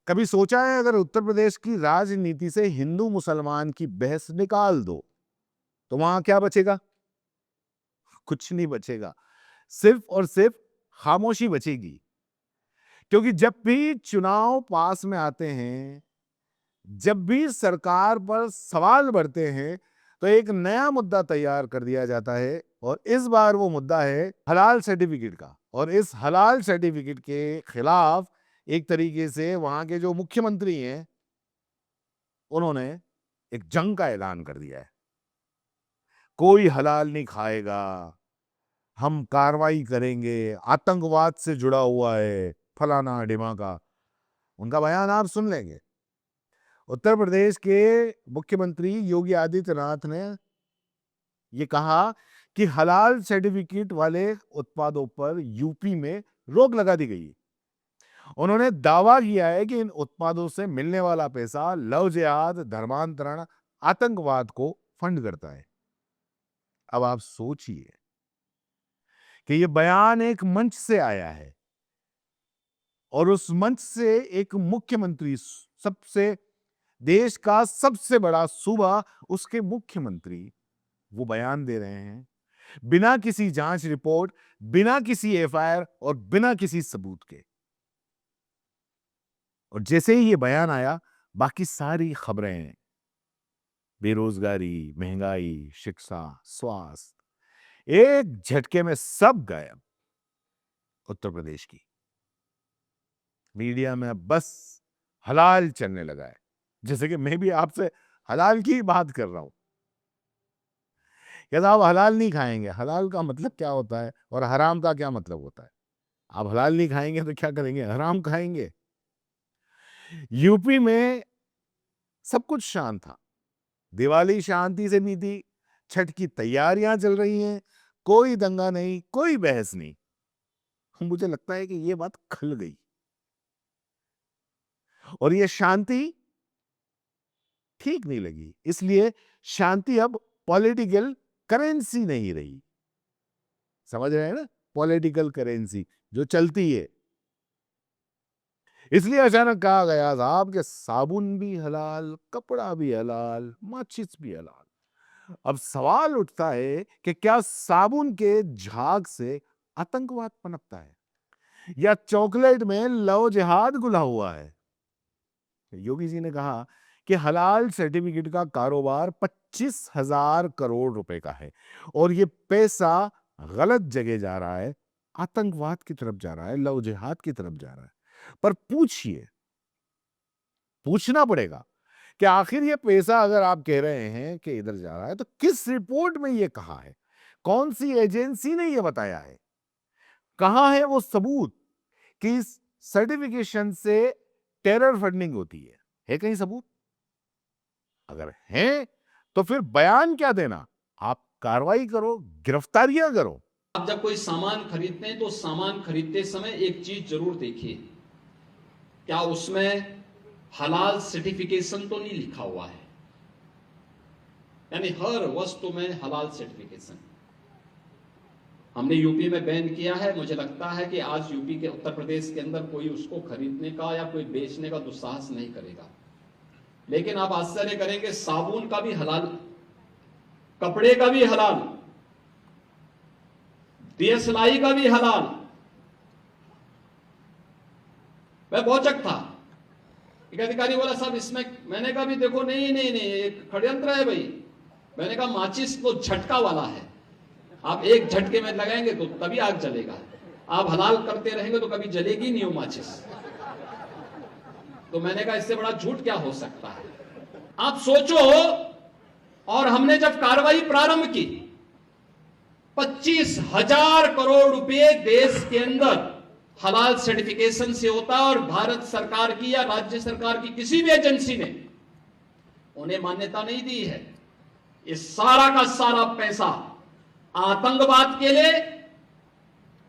कभी सोचा है अगर उत्तर प्रदेश की राजनीति से हिंदू मुसलमान की बहस निकाल दो तो वहां क्या बचेगा? कुछ नहीं बचेगा। सिर्फ और सिर्फ खामोशी बचेगी। क्योंकि जब भी चुनाव पास में आते हैं, जब भी सरकार पर सवाल बढ़ते हैं, तो एक नया मुद्दा तैयार कर दिया जाता है और इस बार वो मुद्दा है हलाल सर्टिफिकेट का। और इस हलाल सर्टिफिकेट के खिलाफ एक तरीके से वहां के जो मुख्यमंत्री हैं, उन्होंने एक जंग का ऐलान कर दिया है। कोई हलाल नहीं खाएगा, हम कार्रवाई करेंगे, आतंकवाद से जुड़ा हुआ है, फलाना ढिमाका। उनका बयान आप सुन लेंगे। उत्तर प्रदेश के मुख्यमंत्री योगी आदित्यनाथ ने ये कहा कि हलाल सर्टिफिकेट वाले उत्पादों पर यूपी में रोक लगा दी गई। उन्होंने दावा किया है कि इन उत्पादों से मिलने वाला पैसा लव जिहाद, धर्मांतरण, आतंकवाद को फंड करता है। अब आप सोचिए कि ये बयान एक मंच से आया है और उस मंच से एक मुख्यमंत्री, सबसे देश का सबसे बड़ा सूबा, उसके मुख्यमंत्री वो बयान दे रहे हैं बिना किसी जांच रिपोर्ट, बिना किसी एफआईआर और बिना किसी सबूत के। और जैसे ही ये बयान आया, बाकी सारी खबरें, बेरोजगारी, महंगाई, शिक्षा, स्वास्थ्य, एक झटके में सब गायब। उत्तर प्रदेश की मीडिया में अब बस हलाल चलने लगा है। जैसे कि मैं भी आपसे हलाल की बात कर रहा हूं। क्या आप हलाल नहीं खाएंगे? हलाल का मतलब क्या होता है और हराम का क्या मतलब होता है? आप हलाल नहीं खाएंगे तो क्या करेंगे? हराम खाएंगे। यूपी में सब कुछ शांत था। दिवाली शांति से बीती, छठ की तैयारियां चल रही हैं, कोई दंगा नहीं, कोई बहस नहीं। मुझे लगता है कि ये बात खल गई और ये शांति ठीक नहीं लगी। इसलिए शांति अब पॉलिटिकल करेंसी नहीं रही। समझ रहे हैं ना? पॉलिटिकल करेंसी जो चलती है। इसलिए अचानक कहा गया साहब कि साबुन भी हलाल, कपड़ा भी हलाल, माचिस भी हलाल। अब सवाल उठता है कि क्या साबुन के झाग से आतंकवाद पनपता है या चॉकलेट में लव जिहाद घुला हुआ है? योगी जी ने कहा कि हलाल सर्टिफिकेट का कारोबार 25,000 करोड़ रुपए का है और ये पैसा गलत जगह जा रहा है, आतंकवाद की तरफ जा रहा है, लव जिहाद की तरफ जा रहा है। पर पूछिए, पूछना पड़ेगा कि आखिर ये पैसा अगर आप कह रहे हैं कि इधर जा रहा है, तो किस रिपोर्ट में ये कहा है? कौन सी एजेंसी ने ये बताया है? कहां है वो सबूत कि इस सर्टिफिकेशन से टेरर फंडिंग होती है कहीं सबूत? अगर है तो फिर बयान क्या देना? आप कार्रवाई करो, गिरफ्तारियां करो। आप जब कोई सामान खरीदते हैं तो सामान खरीदते समय एक चीज जरूर देखिए, क्या उसमें हलाल सर्टिफिकेशन तो नहीं लिखा हुआ है। यानी हर वस्तु में हलाल सर्टिफिकेशन। हमने यूपी में बैन किया है। मुझे लगता है कि आज यूपी के, उत्तर प्रदेश के अंदर कोई उसको खरीदने का या कोई बेचने का दुस्साहस नहीं करेगा। लेकिन आप आश्चर्य करेंगे, साबुन का भी हलाल, कपड़े का भी हलाल, दियसलाई का भी हलाल। मैं भौचक था। एक अधिकारी बोला साहब इसमें, मैंने कहा भी देखो नहीं नहीं नहीं, एक षड्यंत्र है भाई। मैंने कहा माचिस तो झटका वाला है, आप एक झटके में लगाएंगे तो तभी आग जलेगा। आप हलाल करते रहेंगे तो कभी जलेगी नहीं वो माचिस। तो मैंने कहा इससे बड़ा झूठ क्या हो सकता है। आप सोचो, और हमने जब कार्रवाई प्रारंभ की, 25,000 करोड़ रुपए देश के अंदर हलाल सर्टिफिकेशन से होता है और भारत सरकार की या राज्य सरकार की किसी भी एजेंसी ने उन्हें मान्यता नहीं दी है। इस सारा का सारा पैसा आतंकवाद के लिए,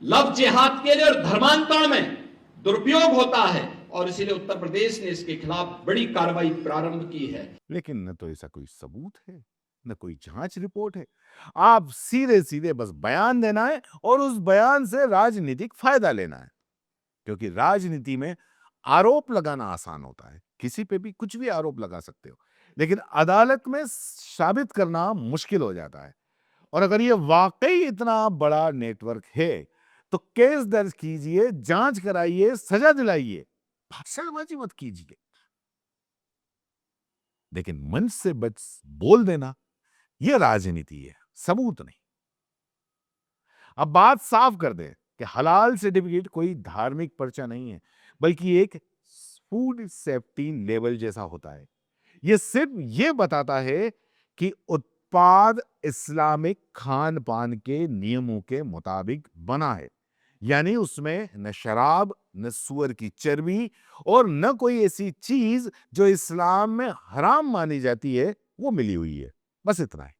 लव जिहाद के लिए और धर्मांतरण में दुरुपयोग होता है और इसीलिए उत्तर प्रदेश ने इसके खिलाफ बड़ी कार्रवाई प्रारंभ की है। लेकिन न तो ऐसा कोई सबूत है, न कोई जांच रिपोर्ट है। आप सीधे सीधे बस बयान देना है और उस बयान से राजनीतिक फायदा लेना है। क्योंकि राजनीति में आरोप लगाना आसान होता है, किसी पे भी कुछ भी आरोप लगा सकते हो, लेकिन अदालत में साबित करना मुश्किल हो जाता है। और अगर ये वाकई इतना बड़ा नेटवर्क है तो केस दर्ज कीजिए, जांच कराइए, सजा दिलाइए, भाषणबाजी मत कीजिए। लेकिन मंच से बच बोल देना यह राजनीति है, सबूत नहीं। अब बात साफ कर दें कि हलाल सर्टिफिकेट कोई धार्मिक पर्चा नहीं है, बल्कि एक फूड सेफ्टी लेवल जैसा होता है। यह सिर्फ यह बताता है कि उत्पाद इस्लामिक खान पान के नियमों के मुताबिक बना है, यानी उसमें न शराब, न सूअर की चर्बी और न कोई ऐसी चीज जो इस्लाम में हराम मानी जाती है वो मिली हुई है। बस इतना है।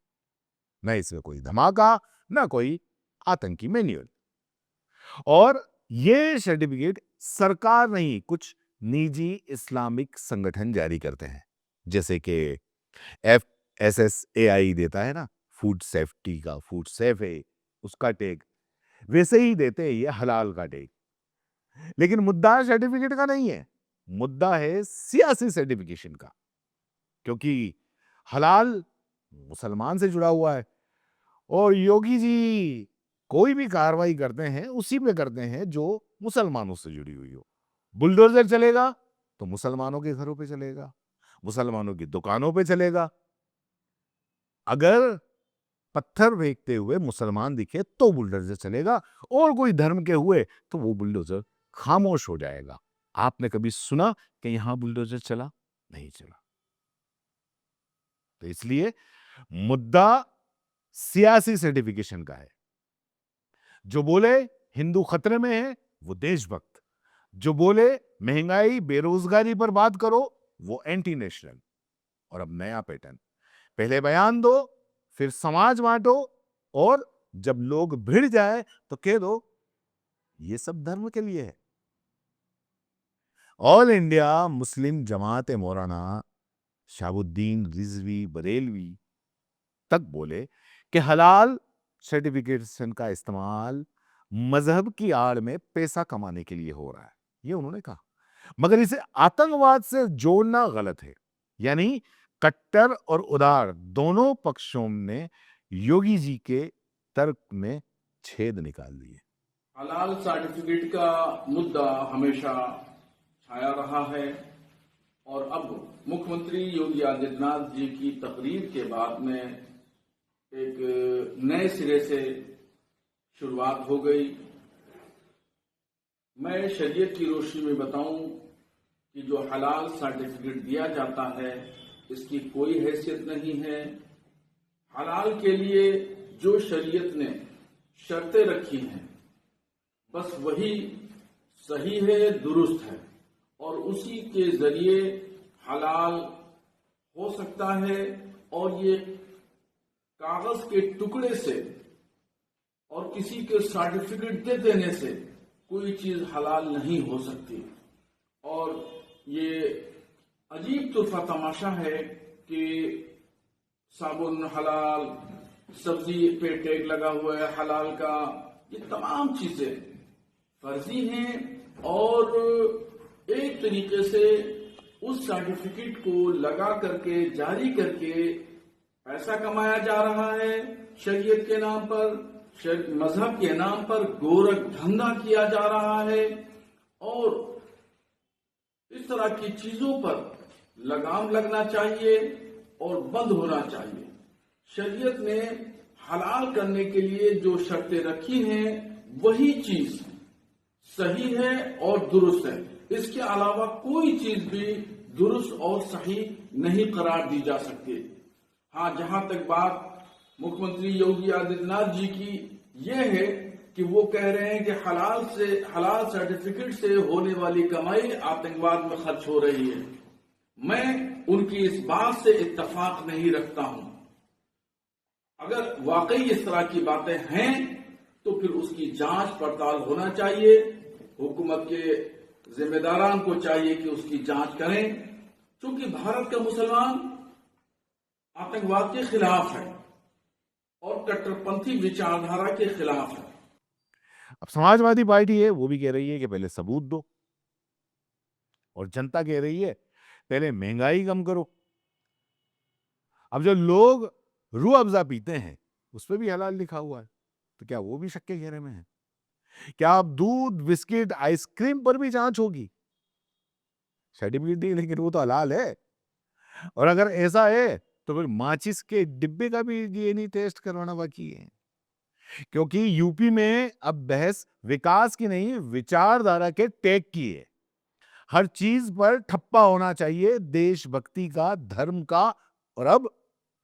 न इसमें कोई धमाका, न कोई आतंकी मैन्युअल। और ये सर्टिफिकेट सरकार नहीं, कुछ निजी इस्लामिक संगठन जारी करते हैं, जैसे कि FSSAI देता है ना, फूड सेफ्टी का, फूड सेफ है उसका टैग, वैसे ही देते हैं ये हलाल का टैग। लेकिन मुद्दा सर्टिफिकेट का नहीं है, मुद्दा है सियासी सर्टिफिकेशन का, क्योंकि हलाल मुसलमान से जुड़ा हुआ है और योगी जी कोई भी कार्रवाई करते हैं उसी पे करते हैं जो मुसलमानों से जुड़ी हुई हो। बुलडोजर चलेगा तो मुसलमानों के घरों पे चलेगा, मुसलमानों की दुकानों पे चलेगा। अगर पत्थर फेंकते हुए मुसलमान दिखे तो बुलडोजर चलेगा, और कोई धर्म के हुए तो वो बुलडोजर खामोश हो जाएगा। आपने कभी सुना कि यहां बुलडोजर चला? नहीं चला। तो इसलिए मुद्दा सियासी सर्टिफिकेशन का है। जो बोले हिंदू खतरे में है वो देशभक्त, जो बोले महंगाई बेरोजगारी पर बात करो वो एंटी नेशनल। और अब नया पैटर्न, पहले बयान दो, फिर समाज बांटो, और जब लोग भिड़ जाए तो कह दो ये सब धर्म के लिए है। ऑल इंडिया मुस्लिम जमात मौलाना शाहबुद्दीन रिजवी बरेलवी तक बोले कि हलाल सर्टिफिकेशन का इस्तेमाल मजहब की आड़ में पैसा कमाने के लिए हो रहा है, ये उन्होंने कहा। मगर इसे आतंकवाद से जोड़ना गलत है। यानी कट्टर और उदार दोनों पक्षों ने योगी जी के तर्क में छेद निकाल दिए। हलाल सर्टिफिकेट का मुद्दा हमेशा छाया रहा है और अब मुख्यमंत्री योगी आदित्यनाथ जी की तकरीर के बाद में एक नए सिरे से शुरुआत हो गई। मैं शरीयत की रोशनी में बताऊं कि जो हलाल सर्टिफिकेट दिया जाता है इसकी कोई हैसियत नहीं है। हलाल के लिए जो शरीयत ने शर्तें रखी हैं बस वही सही है, दुरुस्त है, और उसी के जरिए हलाल हो सकता है। और ये कागज के टुकड़े से और किसी के सर्टिफिकेट दे देने से कोई चीज हलाल नहीं हो सकती। और ये अजीब तुर्फा तमाशा है कि साबुन हलाल, सब्जी पे टैग लगा हुआ है हलाल का, ये तमाम चीजें फर्जी हैं और एक तरीके से उस सर्टिफिकेट को लगा करके जारी करके पैसा कमाया जा रहा है शरीयत के नाम पर, मजहब के नाम पर गोरख धंधा किया जा रहा है। और इस तरह की चीजों पर लगाम लगना चाहिए और बंद होना चाहिए। शरीयत ने हलाल करने के लिए जो शर्तें रखी हैं वही चीज सही है और दुरुस्त है। इसके अलावा कोई चीज भी दुरुस्त और सही नहीं करार दी जा सकती। हाँ, जहां तक बात मुख्यमंत्री योगी आदित्यनाथ जी की यह है कि वो कह रहे हैं कि हलाल सर्टिफिकेट से होने वाली कमाई आतंकवाद में खर्च हो रही है, मैं उनकी इस बात से इत्तेफाक नहीं रखता हूं। अगर वाकई इस तरह की बातें हैं तो फिर उसकी जांच पड़ताल होना चाहिए। हुकूमत के जिम्मेदारान को चाहिए कि उसकी जांच करें, क्योंकि भारत का मुसलमान आतंकवाद के खिलाफ है और कट्टरपंथी विचारधारा के खिलाफ है। अब समाजवादी पार्टी है वो भी कह रही है कि पहले सबूत दो। और जनता कह रही है पहले महंगाई कम करो। अब जो लोग रूह अफ़ज़ा पीते हैं उस पे भी हलाल लिखा हुआ है, तो क्या वो भी शक के घेरे में है? क्या अब दूध, बिस्किट, आइसक्रीम पर भी जांच होगी? सर्टिफिकेट दी लेकिन वो तो हलाल है। और अगर ऐसा है तो फिर माचिस के डिब्बे का भी डीएनए टेस्ट करवाना बाकी है। क्योंकि यूपी में अब बहस विकास की नहीं, विचारधारा के टैग की है। हर चीज पर ठप्पा होना चाहिए देशभक्ति का, धर्म का, और अब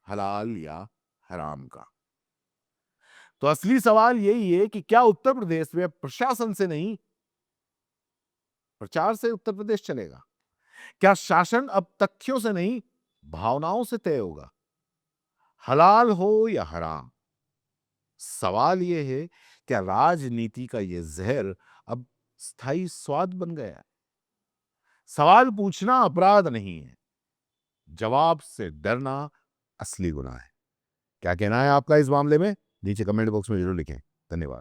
हलाल या हराम का। तो असली सवाल यही है कि क्या उत्तर प्रदेश में प्रशासन से नहीं, प्रचार से उत्तर प्रदेश चलेगा? क्या शासन अब तथ्यों से नहीं, भावनाओं से तय होगा? हलाल हो या हराम, सवाल यह है क्या राजनीति का यह जहर अब स्थायी स्वाद बन गया है? सवाल पूछना अपराध नहीं है, जवाब से डरना असली गुनाह है। क्या कहना है आपका इस मामले में? नीचे कमेंट बॉक्स में जरूर लिखें। धन्यवाद।